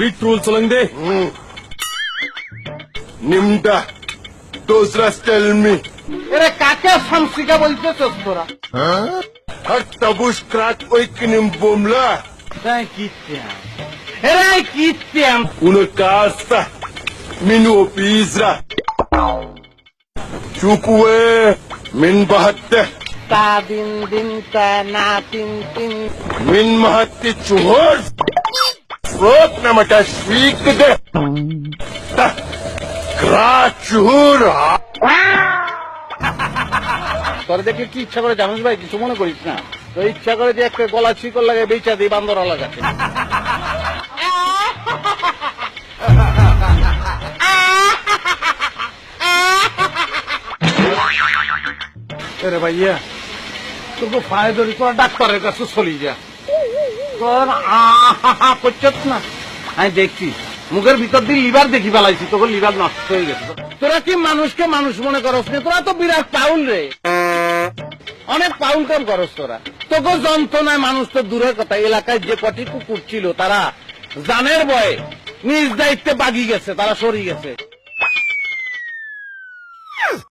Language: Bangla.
बीट रूल चलेंगे निम्डा दूसरा टेल मी এরে কাকে শামসিকা বলতেছস তোরা? हर तबुश क्राक कोई किनिम बोमला তাই কিত্যাম এরে কিত্যাম una casa minu pizza chukwe min bahatte তা দিন দিন তা না তিন তিন min mahatti chuhor frot na mata shik de ta kra chuhur তোর দেখে কি ইচ্ছা করে জানিস ভাই? কিছু মনে করিস না, তো ইচ্ছা করে যে একটা গলা শিকল লাগে বেচা দিই বান্দর লাগাতে। আরে ভাইয়া তোকে পায়ে ধরি, তোরা ডাক্তারের কাছে চলি যা, তোর করছত না। আমি দেখছি মুখের ভিতর দিয়ে লিভার দেখি ফেলাইছি, তোকে লিভার নষ্ট হয়ে গেছে। তোরা কি মানুষকে মানুষ মনে করস না? তোরা তো বিরাট পাউল রে, অনেক পাউল কাম করস তোরা। তোকে যন্ত্রণায় মানুষ তো দূরের কথা, এলাকায় যে কটি কুকুর ছিল তারা জানের ভয়ে নিজ দায়িত্বে বাগি গেছে, তারা সরি গেছে।